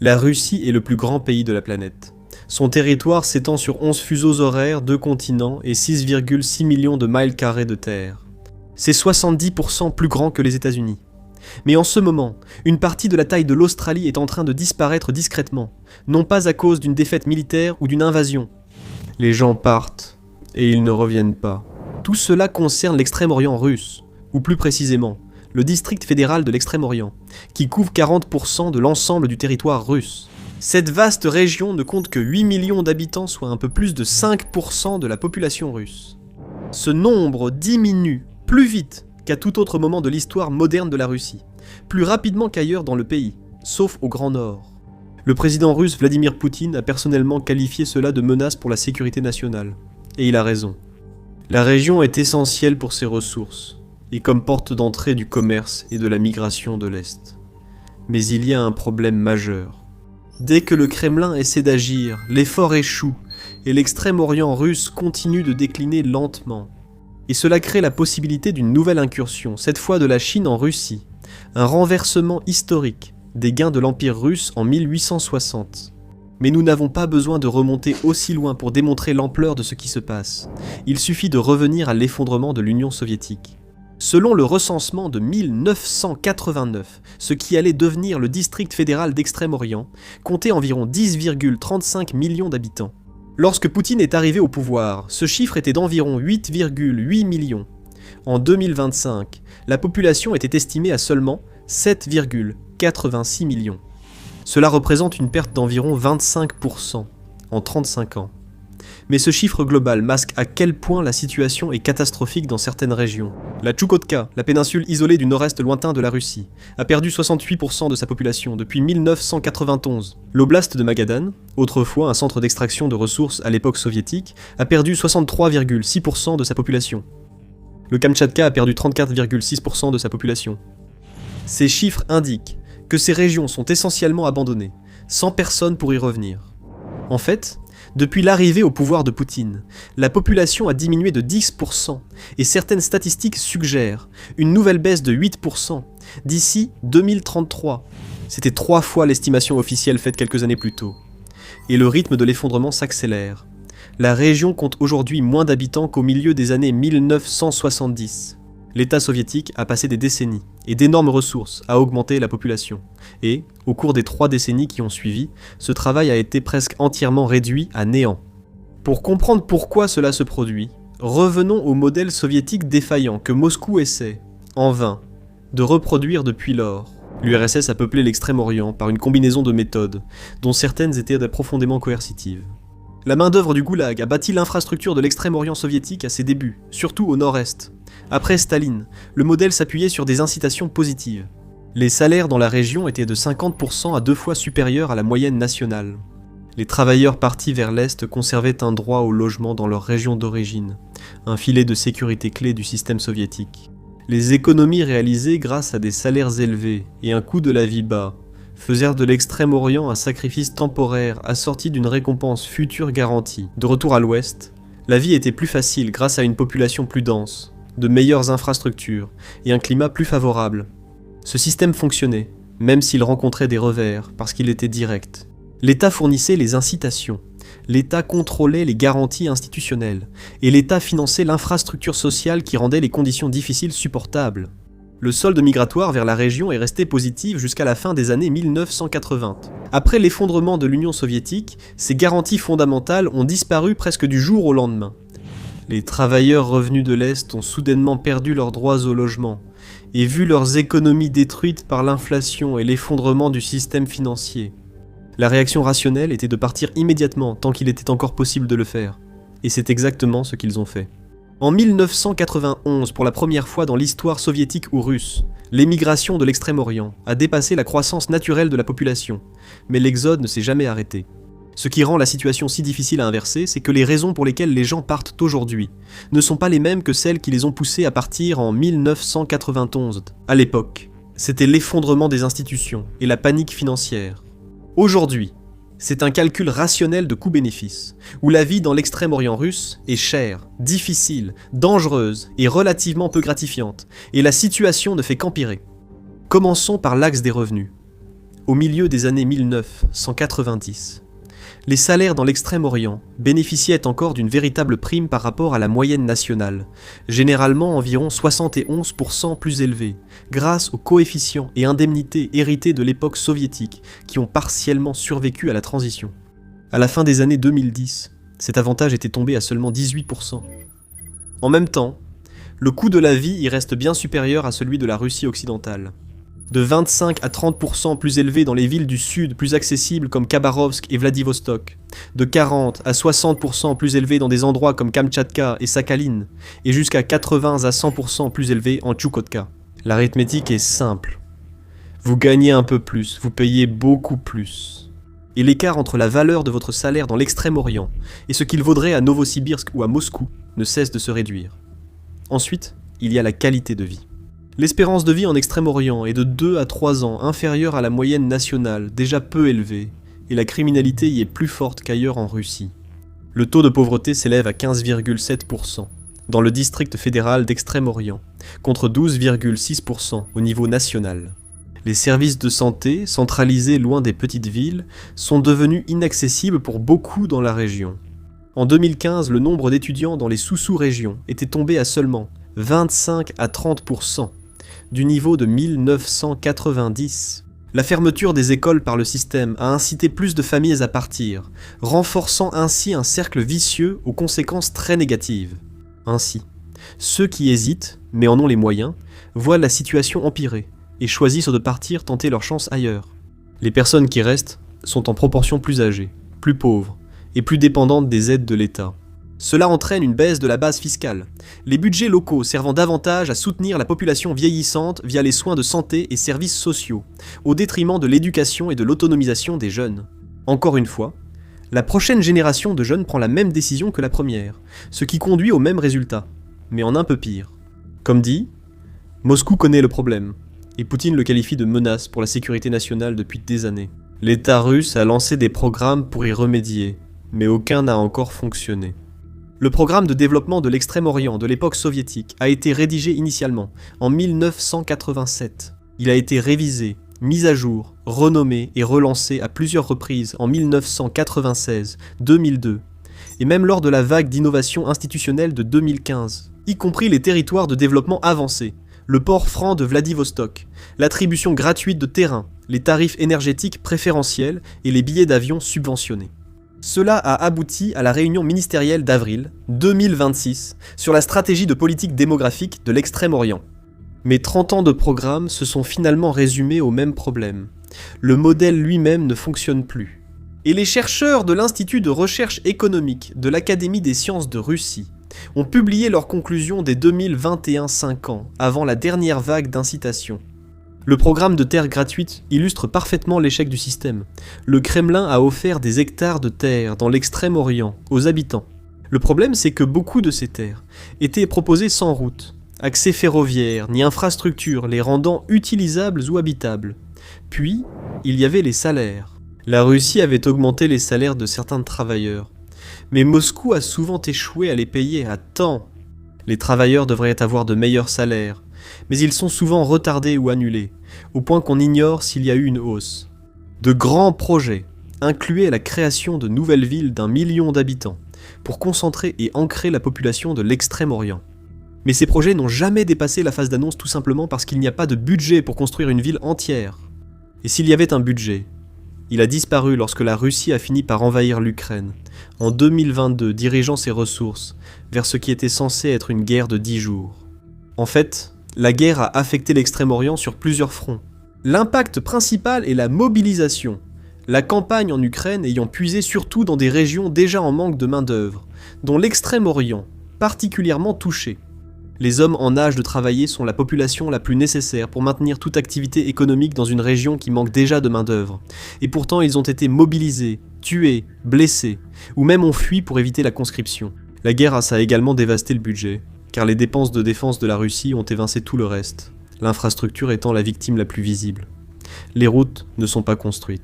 La Russie est le plus grand pays de la planète. Son territoire s'étend sur 11 fuseaux horaires, 2 continents et 6,6 millions de miles carrés de terre. C'est 70% plus grand que les États-Unis. Mais en ce moment, une partie de la taille de l'Australie est en train de disparaître discrètement, non pas à cause d'une défaite militaire ou d'une invasion. Les gens partent, et ils ne reviennent pas. Tout cela concerne l'Extrême-Orient russe, ou plus précisément, le district fédéral de l'Extrême-Orient, qui couvre 40% de l'ensemble du territoire russe. Cette vaste région ne compte que 8 millions d'habitants, soit un peu plus de 5% de la population russe. Ce nombre diminue plus vite qu'à tout autre moment de l'histoire moderne de la Russie, plus rapidement qu'ailleurs dans le pays, sauf au Grand Nord. Le président russe Vladimir Poutine a personnellement qualifié cela de menace pour la sécurité nationale, et il a raison. La région est essentielle pour ses ressources, et comme porte d'entrée du commerce et de la migration de l'Est. Mais il y a un problème majeur. Dès que le Kremlin essaie d'agir, l'effort échoue, et l'Extrême-Orient russe continue de décliner lentement. Et cela crée la possibilité d'une nouvelle incursion, cette fois de la Chine en Russie, un renversement historique des gains de l'Empire russe en 1860. Mais nous n'avons pas besoin de remonter aussi loin pour démontrer l'ampleur de ce qui se passe. Il suffit de revenir à l'effondrement de l'Union soviétique. Selon le recensement de 1989, ce qui allait devenir le district fédéral d'Extrême-Orient comptait environ 10,35 millions d'habitants. Lorsque Poutine est arrivé au pouvoir, ce chiffre était d'environ 8,8 millions. En 2025, la population était estimée à seulement 7,86 millions. Cela représente une perte d'environ 25% en 35 ans. Mais ce chiffre global masque à quel point la situation est catastrophique dans certaines régions. La Tchoukotka, la péninsule isolée du nord-est lointain de la Russie, a perdu 68% de sa population depuis 1991. L'oblast de Magadan, autrefois un centre d'extraction de ressources à l'époque soviétique, a perdu 63,6% de sa population. Le Kamtchatka a perdu 34,6% de sa population. Ces chiffres indiquent que ces régions sont essentiellement abandonnées, sans personne pour y revenir. En fait, depuis l'arrivée au pouvoir de Poutine, la population a diminué de 10% et certaines statistiques suggèrent une nouvelle baisse de 8% d'ici 2033. C'était 3 fois l'estimation officielle faite quelques années plus tôt. Et le rythme de l'effondrement s'accélère. La région compte aujourd'hui moins d'habitants qu'au milieu des années 1970. L'État soviétique a passé des décennies et d'énormes ressources à augmenter la population. Et, au cours des 3 décennies qui ont suivi, ce travail a été presque entièrement réduit à néant. Pour comprendre pourquoi cela se produit, revenons au modèle soviétique défaillant que Moscou essaie, en vain, de reproduire depuis lors. L'URSS a peuplé l'Extrême-Orient par une combinaison de méthodes, dont certaines étaient profondément coercitives. La main-d'œuvre du Goulag a bâti l'infrastructure de l'Extrême-Orient soviétique à ses débuts, surtout au nord-est. Après Staline, le modèle s'appuyait sur des incitations positives. Les salaires dans la région étaient de 50% à 2 fois supérieurs à la moyenne nationale. Les travailleurs partis vers l'Est conservaient un droit au logement dans leur région d'origine, un filet de sécurité clé du système soviétique. Les économies réalisées grâce à des salaires élevés et un coût de la vie bas faisèrent de l'Extrême-Orient un sacrifice temporaire assorti d'une récompense future garantie. De retour à l'Ouest, la vie était plus facile grâce à une population plus dense, de meilleures infrastructures et un climat plus favorable. Ce système fonctionnait, même s'il rencontrait des revers, parce qu'il était direct. L'État fournissait les incitations, l'État contrôlait les garanties institutionnelles, et l'État finançait l'infrastructure sociale qui rendait les conditions difficiles supportables. Le solde migratoire vers la région est resté positif jusqu'à la fin des années 1980. Après l'effondrement de l'Union soviétique, ces garanties fondamentales ont disparu presque du jour au lendemain. Les travailleurs revenus de l'Est ont soudainement perdu leurs droits au logement et vu leurs économies détruites par l'inflation et l'effondrement du système financier. La réaction rationnelle était de partir immédiatement tant qu'il était encore possible de le faire. Et c'est exactement ce qu'ils ont fait. En 1991, pour la première fois dans l'histoire soviétique ou russe, l'émigration de l'Extrême-Orient a dépassé la croissance naturelle de la population, mais l'exode ne s'est jamais arrêté. Ce qui rend la situation si difficile à inverser, c'est que les raisons pour lesquelles les gens partent aujourd'hui ne sont pas les mêmes que celles qui les ont poussés à partir en 1991. À l'époque, c'était l'effondrement des institutions et la panique financière. Aujourd'hui, c'est un calcul rationnel de coût-bénéfice, où la vie dans l'Extrême-Orient russe est chère, difficile, dangereuse et relativement peu gratifiante, et la situation ne fait qu'empirer. Commençons par l'axe des revenus. au milieu des années 1990. Les salaires dans l'Extrême-Orient bénéficiaient encore d'une véritable prime par rapport à la moyenne nationale, généralement environ 71% plus élevée, grâce aux coefficients et indemnités hérités de l'époque soviétique qui ont partiellement survécu à la transition. À la fin des années 2010, cet avantage était tombé à seulement 18%. En même temps, le coût de la vie y reste bien supérieur à celui de la Russie occidentale. De 25 à 30% plus élevé dans les villes du sud plus accessibles comme Khabarovsk et Vladivostok, de 40 à 60% plus élevé dans des endroits comme Kamtchatka et Sakhalin, et jusqu'à 80 à 100% plus élevé en Tchoukotka. L'arithmétique est simple. Vous gagnez un peu plus, vous payez beaucoup plus. Et l'écart entre la valeur de votre salaire dans l'Extrême-Orient et ce qu'il vaudrait à Novosibirsk ou à Moscou ne cesse de se réduire. Ensuite, il y a la qualité de vie. L'espérance de vie en Extrême-Orient est de 2 à 3 ans inférieure à la moyenne nationale, déjà peu élevée, et la criminalité y est plus forte qu'ailleurs en Russie. Le taux de pauvreté s'élève à 15,7% dans le district fédéral d'Extrême-Orient, contre 12,6% au niveau national. Les services de santé, centralisés loin des petites villes, sont devenus inaccessibles pour beaucoup dans la région. En 2015, le nombre d'étudiants dans les sous-régions était tombé à seulement 25 à 30%. Du niveau de 1990. La fermeture des écoles par le système a incité plus de familles à partir, renforçant ainsi un cercle vicieux aux conséquences très négatives. Ainsi, ceux qui hésitent, mais en ont les moyens, voient la situation empirer et choisissent de partir tenter leur chance ailleurs. Les personnes qui restent sont en proportion plus âgées, plus pauvres et plus dépendantes des aides de l'État. Cela entraîne une baisse de la base fiscale, les budgets locaux servant davantage à soutenir la population vieillissante via les soins de santé et services sociaux, au détriment de l'éducation et de l'autonomisation des jeunes. Encore une fois, la prochaine génération de jeunes prend la même décision que la première, ce qui conduit au même résultat, mais en un peu pire. Comme dit, Moscou connaît le problème, et Poutine le qualifie de menace pour la sécurité nationale depuis des années. L'État russe a lancé des programmes pour y remédier, mais aucun n'a encore fonctionné. Le programme de développement de l'Extrême-Orient de l'époque soviétique a été rédigé initialement en 1987. Il a été révisé, mis à jour, renommé et relancé à plusieurs reprises en 1996, 2002, et même lors de la vague d'innovation institutionnelle de 2015, y compris les territoires de développement avancé, le port franc de Vladivostok, l'attribution gratuite de terrains, les tarifs énergétiques préférentiels et les billets d'avion subventionnés. Cela a abouti à la réunion ministérielle d'avril 2026 sur la stratégie de politique démographique de l'Extrême-Orient. Mais 30 ans de programme se sont finalement résumés au même problème. Le modèle lui-même ne fonctionne plus. Et les chercheurs de l'Institut de recherche économique de l'Académie des sciences de Russie ont publié leurs conclusions dès 2021, 5 ans, avant la dernière vague d'incitation. Le programme de terre gratuite illustre parfaitement l'échec du système. Le Kremlin a offert des hectares de terre dans l'Extrême-Orient aux habitants. Le problème, c'est que beaucoup de ces terres étaient proposées sans route, accès ferroviaire ni infrastructure les rendant utilisables ou habitables. Puis, il y avait les salaires. La Russie avait augmenté les salaires de certains travailleurs, mais Moscou a souvent échoué à les payer à temps. Les travailleurs devraient avoir de meilleurs salaires, mais ils sont souvent retardés ou annulés, au point qu'on ignore s'il y a eu une hausse. De grands projets incluaient la création de nouvelles villes d'1 million d'habitants, pour concentrer et ancrer la population de l'Extrême-Orient. Mais ces projets n'ont jamais dépassé la phase d'annonce tout simplement parce qu'il n'y a pas de budget pour construire une ville entière. Et s'il y avait un budget, il a disparu lorsque la Russie a fini par envahir l'Ukraine, en 2022, dirigeant ses ressources vers ce qui était censé être une guerre de 10 jours. En fait, la guerre a affecté l'Extrême-Orient sur plusieurs fronts. L'impact principal est la mobilisation, la campagne en Ukraine ayant puisé surtout dans des régions déjà en manque de main-d'œuvre, dont l'Extrême-Orient, particulièrement touché. Les hommes en âge de travailler sont la population la plus nécessaire pour maintenir toute activité économique dans une région qui manque déjà de main-d'œuvre, et pourtant ils ont été mobilisés, tués, blessés, ou même ont fui pour éviter la conscription. La guerre a également dévasté le budget, car les dépenses de défense de la Russie ont évincé tout le reste, l'infrastructure étant la victime la plus visible. Les routes ne sont pas construites.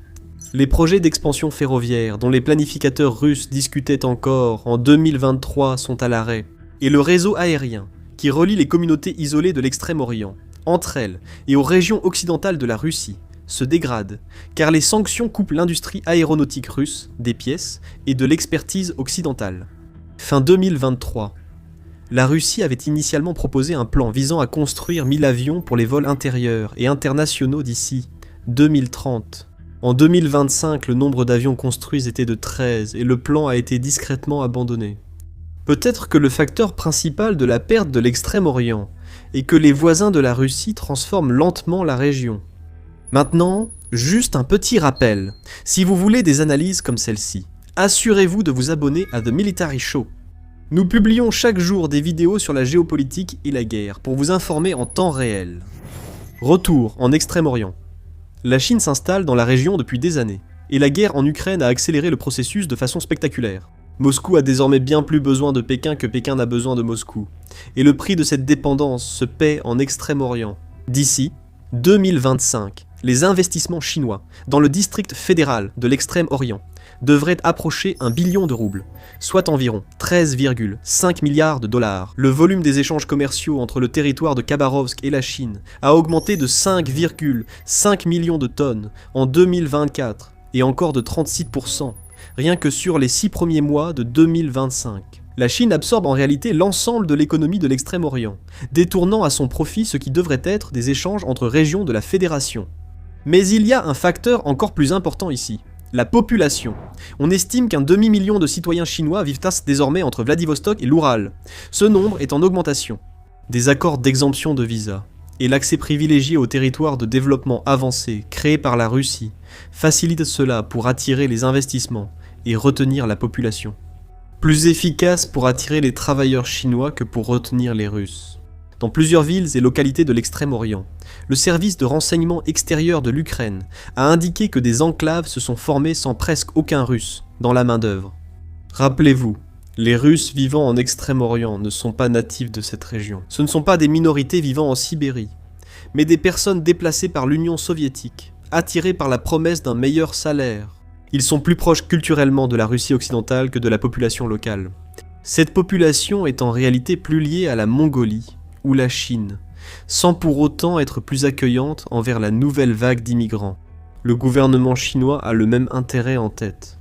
Les projets d'expansion ferroviaire dont les planificateurs russes discutaient encore en 2023 sont à l'arrêt, et le réseau aérien, qui relie les communautés isolées de l'Extrême-Orient, entre elles et aux régions occidentales de la Russie, se dégrade, car les sanctions coupent l'industrie aéronautique russe des pièces et de l'expertise occidentale. Fin 2023. La Russie avait initialement proposé un plan visant à construire 1000 avions pour les vols intérieurs et internationaux d'ici 2030. En 2025, le nombre d'avions construits était de 13 et le plan a été discrètement abandonné. Peut-être que le facteur principal de la perte de l'Extrême-Orient est que les voisins de la Russie transforment lentement la région. Maintenant, juste un petit rappel, si vous voulez des analyses comme celle-ci, assurez-vous de vous abonner à The Military Show. Nous publions chaque jour des vidéos sur la géopolitique et la guerre pour vous informer en temps réel. Retour en Extrême-Orient. La Chine s'installe dans la région depuis des années, et la guerre en Ukraine a accéléré le processus de façon spectaculaire. Moscou a désormais bien plus besoin de Pékin que Pékin n'a besoin de Moscou, et le prix de cette dépendance se paie en Extrême-Orient. D'ici 2025, les investissements chinois dans le district fédéral de l'Extrême-Orient devraient approcher 1 billion de roubles, soit environ 13,5 milliards de dollars. Le volume des échanges commerciaux entre le territoire de Khabarovsk et la Chine a augmenté de 5,5 millions de tonnes en 2024 et encore de 36%, rien que sur les 6 premiers mois de 2025. La Chine absorbe en réalité l'ensemble de l'économie de l'Extrême-Orient, détournant à son profit ce qui devrait être des échanges entre régions de la Fédération. Mais il y a un facteur encore plus important ici. La population. On estime qu'un demi-million de citoyens chinois vivent désormais entre Vladivostok et l'Oural. Ce nombre est en augmentation. Des accords d'exemption de visa et l'accès privilégié aux territoires de développement avancé créés par la Russie facilitent cela pour attirer les investissements et retenir la population. Plus efficace pour attirer les travailleurs chinois que pour retenir les Russes. Dans plusieurs villes et localités de l'Extrême-Orient, le service de renseignement extérieur de l'Ukraine a indiqué que des enclaves se sont formées sans presque aucun Russe dans la main-d'œuvre. Rappelez-vous, les Russes vivant en Extrême-Orient ne sont pas natifs de cette région. Ce ne sont pas des minorités vivant en Sibérie, mais des personnes déplacées par l'Union soviétique, attirées par la promesse d'un meilleur salaire. Ils sont plus proches culturellement de la Russie occidentale que de la population locale. Cette population est en réalité plus liée à la Mongolie ou la Chine, sans pour autant être plus accueillante envers la nouvelle vague d'immigrants. Le gouvernement chinois a le même intérêt en tête.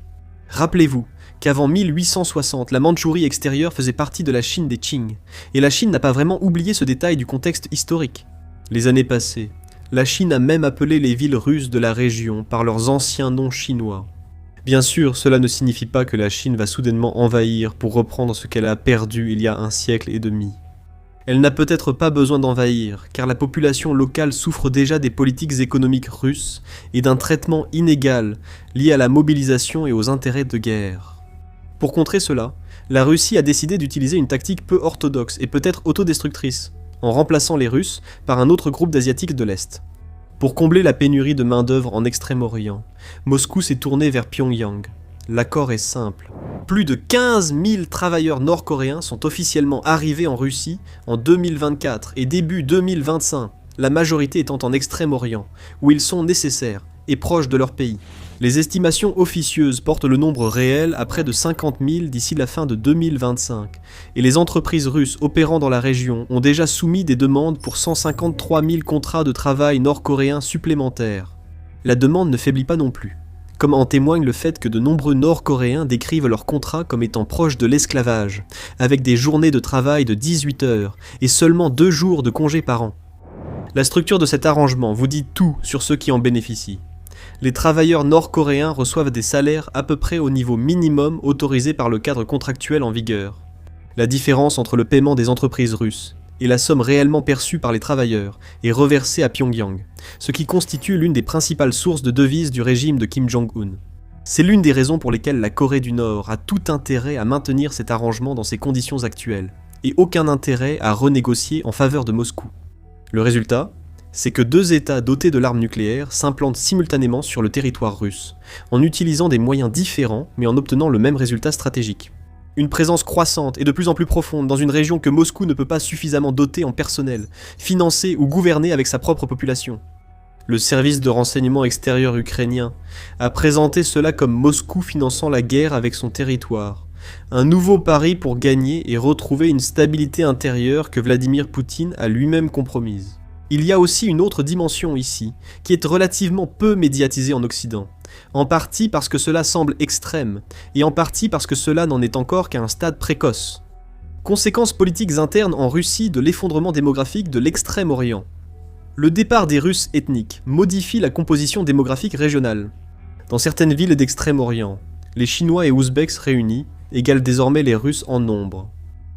Rappelez-vous qu'avant 1860, la Mandchourie extérieure faisait partie de la Chine des Qing, et la Chine n'a pas vraiment oublié ce détail du contexte historique. Les années passées, la Chine a même appelé les villes russes de la région par leurs anciens noms chinois. Bien sûr, cela ne signifie pas que la Chine va soudainement envahir pour reprendre ce qu'elle a perdu il y a un siècle et demi. Elle n'a peut-être pas besoin d'envahir, car la population locale souffre déjà des politiques économiques russes et d'un traitement inégal lié à la mobilisation et aux intérêts de guerre. Pour contrer cela, la Russie a décidé d'utiliser une tactique peu orthodoxe et peut-être autodestructrice, en remplaçant les Russes par un autre groupe d'Asiatiques de l'Est. Pour combler la pénurie de main-d'œuvre en Extrême-Orient, Moscou s'est tourné vers Pyongyang. L'accord est simple. Plus de 15 000 travailleurs nord-coréens sont officiellement arrivés en Russie en 2024 et début 2025, la majorité étant en Extrême-Orient, où ils sont nécessaires et proches de leur pays. Les estimations officieuses portent le nombre réel à près de 50 000 d'ici la fin de 2025, et les entreprises russes opérant dans la région ont déjà soumis des demandes pour 153 000 contrats de travail nord-coréens supplémentaires. La demande ne faiblit pas non plus, comme en témoigne le fait que de nombreux Nord-Coréens décrivent leurs contrats comme étant proches de l'esclavage, avec des journées de travail de 18 heures et seulement 2 jours de congés par an. La structure de cet arrangement vous dit tout sur ceux qui en bénéficient. Les travailleurs nord-coréens reçoivent des salaires à peu près au niveau minimum autorisé par le cadre contractuel en vigueur. La différence entre le paiement des entreprises russes et la somme réellement perçue par les travailleurs est reversée à Pyongyang, ce qui constitue l'une des principales sources de devises du régime de Kim Jong-un. C'est l'une des raisons pour lesquelles la Corée du Nord a tout intérêt à maintenir cet arrangement dans ses conditions actuelles, et aucun intérêt à renégocier en faveur de Moscou. Le résultat, c'est que 2 États dotés de l'arme nucléaire s'implantent simultanément sur le territoire russe, en utilisant des moyens différents mais en obtenant le même résultat stratégique. Une présence croissante et de plus en plus profonde dans une région que Moscou ne peut pas suffisamment doter en personnel, financer ou gouverner avec sa propre population. Le service de renseignement extérieur ukrainien a présenté cela comme Moscou finançant la guerre avec son territoire. Un nouveau pari pour gagner et retrouver une stabilité intérieure que Vladimir Poutine a lui-même compromise. Il y a aussi une autre dimension ici, qui est relativement peu médiatisée en Occident, en partie parce que cela semble extrême, et en partie parce que cela n'en est encore qu'à un stade précoce. Conséquences politiques internes en Russie de l'effondrement démographique de l'Extrême-Orient. Le départ des Russes ethniques modifie la composition démographique régionale. Dans certaines villes d'Extrême-Orient, les Chinois et Ouzbeks réunis égalent désormais les Russes en nombre.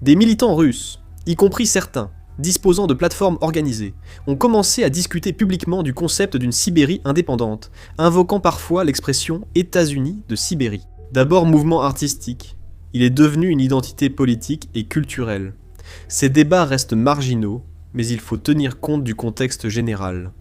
Des militants russes, y compris certains, disposant de plateformes organisées, ont commencé à discuter publiquement du concept d'une Sibérie indépendante, invoquant parfois l'expression « États-Unis de Sibérie ». D'abord mouvement artistique, il est devenu une identité politique et culturelle. Ces débats restent marginaux, mais il faut tenir compte du contexte général.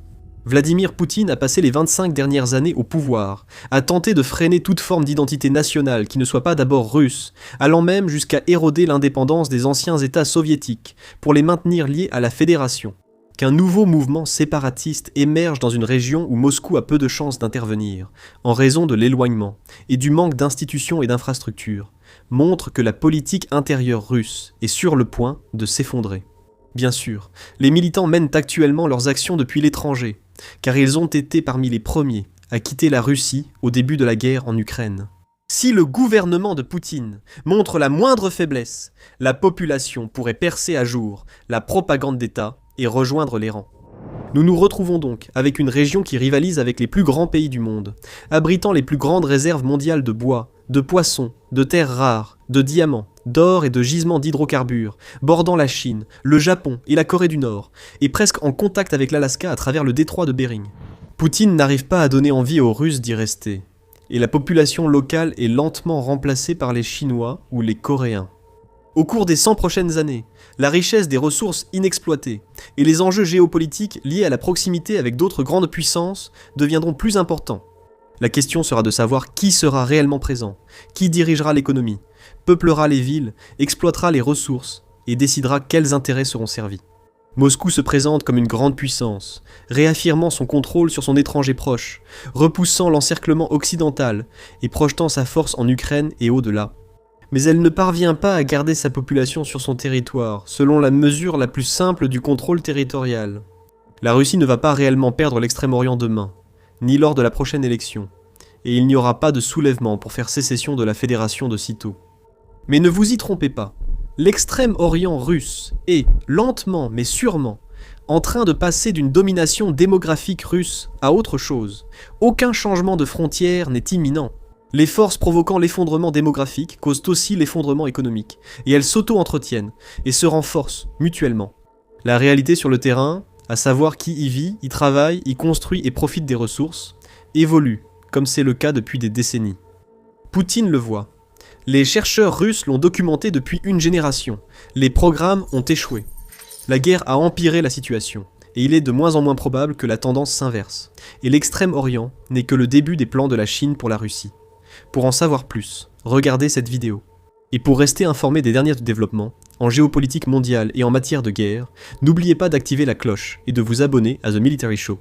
Vladimir Poutine a passé les 25 dernières années au pouvoir, a tenté de freiner toute forme d'identité nationale qui ne soit pas d'abord russe, allant même jusqu'à éroder l'indépendance des anciens États soviétiques pour les maintenir liés à la fédération. Qu'un nouveau mouvement séparatiste émerge dans une région où Moscou a peu de chances d'intervenir, en raison de l'éloignement et du manque d'institutions et d'infrastructures, montre que la politique intérieure russe est sur le point de s'effondrer. Bien sûr, les militants mènent actuellement leurs actions depuis l'étranger, car ils ont été parmi les premiers à quitter la Russie au début de la guerre en Ukraine. Si le gouvernement de Poutine montre la moindre faiblesse, la population pourrait percer à jour la propagande d'État et rejoindre les rangs. Nous nous retrouvons donc avec une région qui rivalise avec les plus grands pays du monde, abritant les plus grandes réserves mondiales de bois, de poissons, de terres rares, de diamants, d'or et de gisements d'hydrocarbures, bordant la Chine, le Japon et la Corée du Nord, et presque en contact avec l'Alaska à travers le détroit de Bering. Poutine n'arrive pas à donner envie aux Russes d'y rester, et la population locale est lentement remplacée par les Chinois ou les Coréens. Au cours des 100 prochaines années, la richesse des ressources inexploitées et les enjeux géopolitiques liés à la proximité avec d'autres grandes puissances deviendront plus importants. La question sera de savoir qui sera réellement présent, qui dirigera l'économie, peuplera les villes, exploitera les ressources et décidera quels intérêts seront servis. Moscou se présente comme une grande puissance, réaffirmant son contrôle sur son étranger proche, repoussant l'encerclement occidental et projetant sa force en Ukraine et au-delà. Mais elle ne parvient pas à garder sa population sur son territoire, selon la mesure la plus simple du contrôle territorial. La Russie ne va pas réellement perdre l'Extrême-Orient demain, ni lors de la prochaine élection, et il n'y aura pas de soulèvement pour faire sécession de la fédération de sitôt. Mais ne vous y trompez pas, l'Extrême-Orient russe est, lentement mais sûrement, en train de passer d'une domination démographique russe à autre chose. Aucun changement de frontière n'est imminent. Les forces provoquant l'effondrement démographique causent aussi l'effondrement économique, et elles s'auto-entretiennent et se renforcent mutuellement. La réalité sur le terrain, à savoir qui y vit, y travaille, y construit et profite des ressources, évolue, comme c'est le cas depuis des décennies. Poutine le voit. Les chercheurs russes l'ont documenté depuis une génération. Les programmes ont échoué. La guerre a empiré la situation, et il est de moins en moins probable que la tendance s'inverse. Et l'Extrême-Orient n'est que le début des plans de la Chine pour la Russie. Pour en savoir plus, regardez cette vidéo. Et pour rester informé des derniers développements, en géopolitique mondiale et en matière de guerre, n'oubliez pas d'activer la cloche et de vous abonner à The Military Show.